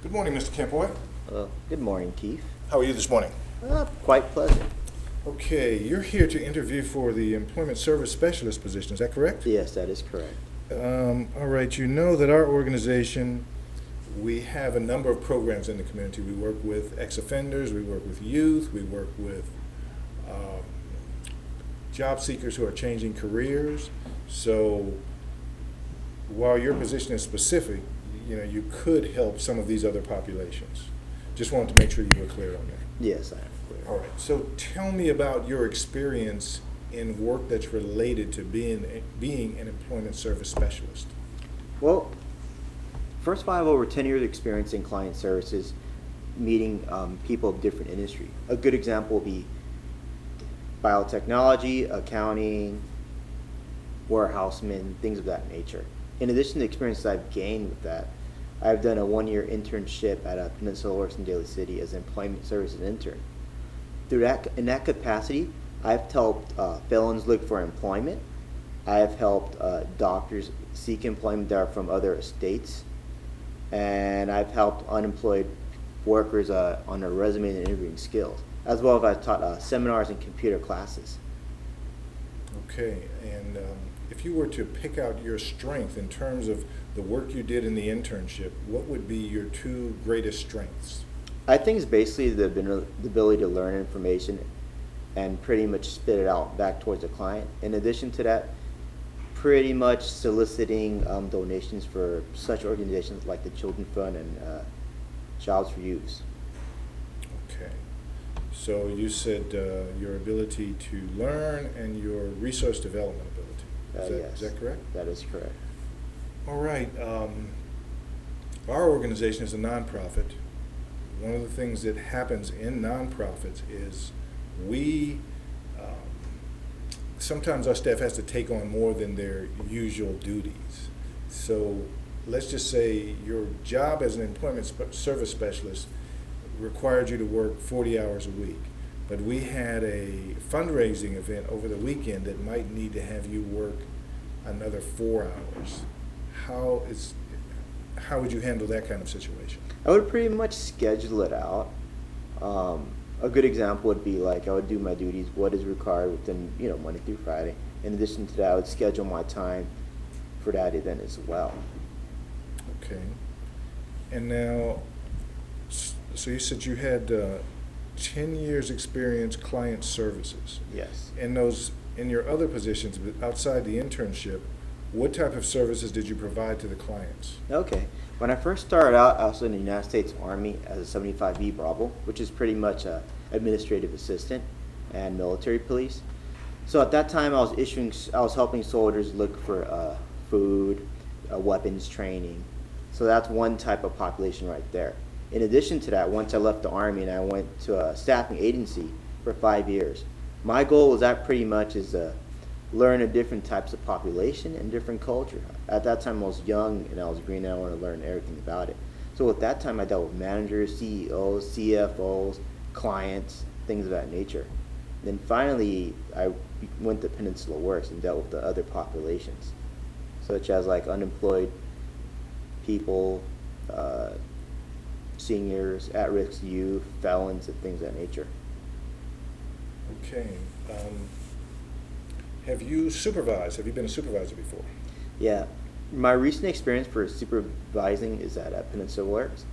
Good morning, Mr. Kempoy. Good morning, Keith. How are you this morning? Quite pleasant. Okay, you're here to interview for the Employment Service Specialist position, is that correct? Yes, that is correct. All right, you know that our organization, we have a number of programs in the community. We work with ex-offenders, we work with youth, we work with job seekers who are changing careers. So while your position is specific, you could help some of these other populations. Just wanted to make sure you were clear on that. Yes, I am clear. All right, so tell me about your experience in work that's related to being an employment service specialist. Well, first of all, I have over 10 years of experience in client services, meeting people of different industry. A good example would be biotechnology, accounting, warehousemen, things of that nature. In addition to the experiences I've gained with that, I've done a 1-year internship at a Peninsula works in Daly City as an employment services intern. In that capacity, I've helped felons look for employment. I have helped doctors seek employment that are from other states, and I've helped unemployed workers on their resume and interviewing skills, as well as I've taught seminars and computer classes. Okay, and if you were to pick out your strength in terms of the work you did in the internship, what would be your 2 greatest strengths? I think it's basically the ability to learn information and pretty much spit it out back towards the client. In addition to that, pretty much soliciting donations for such organizations like the Children's Fund and Jobs for Youth. Okay, so you said your ability to learn and your resource development ability. Yes. Is that correct? That is correct. All right. Our organization is a nonprofit. One of the things that happens in nonprofits is sometimes our staff has to take on more than their usual duties. So let's just say your job as an employment service specialist required you to work 40 hours a week, but we had a fundraising event over the weekend that might need to have you work another 4 hours. How would you handle that kind of situation? I would pretty much schedule it out. A good example would be like I would do my duties, what is required within Monday through Friday. In addition to that, I would schedule my time for that event as well. Okay. And now, so you said you had 10 years experience client services. Yes. In your other positions outside the internship, what type of services did you provide to the clients? Okay. When I first started out, I was in the United States Army as a 75B Bravo, which is pretty much a administrative assistant and military police. So at that time, I was helping soldiers look for food, weapons training. So that's one type of population right there. In addition to that, once I left the Army and I went to a staffing agency for 5 years, my goal was that pretty much is learn a different types of population and different culture. At that time, I was young and I was green and I wanted to learn everything about it. So at that time, I dealt with managers, CEOs, CFOs, clients, things of that nature. Then finally, I went to Peninsula Works and dealt with the other populations, such as like unemployed people, seniors, at-risk youth, felons, and things of that nature. Okay. Have you supervised? Have you been a supervisor before? Yeah. My recent experience for supervising is at Peninsula Works.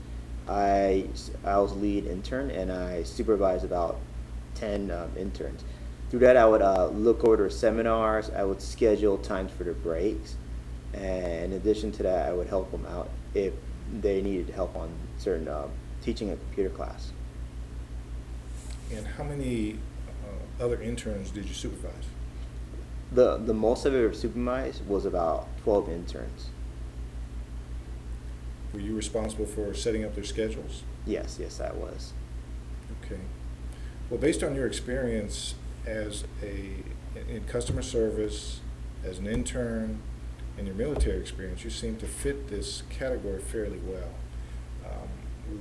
I was lead intern and I supervised about 10 interns. Through that, I would look over their seminars, I would schedule times for their breaks, and in addition to that, I would help them out if they needed help on certain teaching a computer class. And how many other interns did you supervise? The most I've ever supervised was about 12 interns. Were you responsible for setting up their schedules? Yes, I was. Okay. Well, based on your experience in customer service, as an intern, and your military experience, you seem to fit this category fairly well.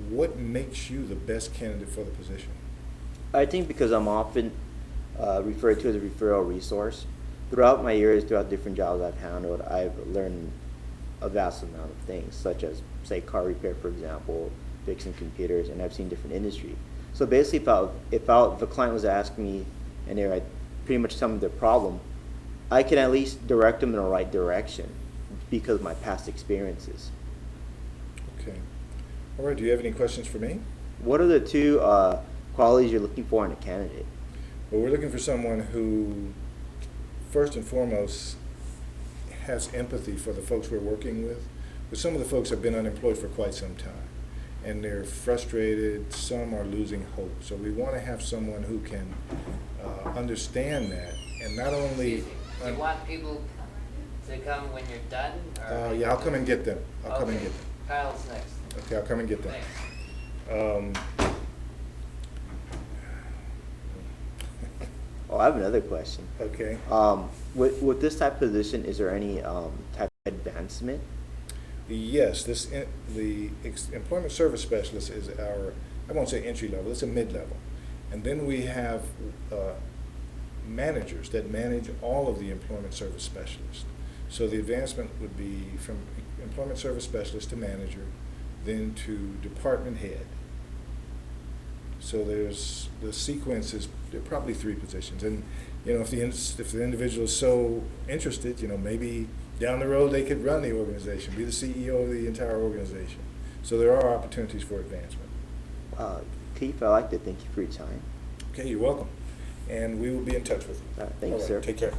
What makes you the best candidate for the position? I think because I'm often referred to as a referral resource. Throughout my years, throughout different jobs I've handled, I've learned a vast amount of things, such as, say, car repair, for example, fixing computers, and I've seen different industry. So basically, if a client was asking me and they're like, pretty much telling me their problem, I can at least direct them in the right direction because of my past experiences. Okay. All right, do you have any questions for me? What are the two qualities you're looking for in a candidate? Well, we're looking for someone who, first and foremost, has empathy for the folks we're working with. But some of the folks have been unemployed for quite some time, and they're frustrated. Some are losing hope. So we want to have someone who can understand that, and not only. Excuse me. Do you want people to come when you're done? Or Yeah, I'll come and get them. I'll come and Okay. get them. Kyle's next. Okay, I'll come and get them. Thanks. Oh, I have another question. Okay. With this type of position, is there any type of advancement? Yes, the employment service specialist is our, I won't say entry level, it's a mid-level. And then we have managers that manage all of the employment service specialists. So the advancement would be from employment service specialist to manager, then to department head. So there's, the sequence is, there are probably 3 positions. And, you know, if the individual is so interested, you know, maybe down the road they could run the organization, be the CEO of the entire organization. So there are opportunities for advancement. Keith, I'd like to thank you for your time. Okay, you're welcome. And we will be in touch with you. Thank you, sir. Take care.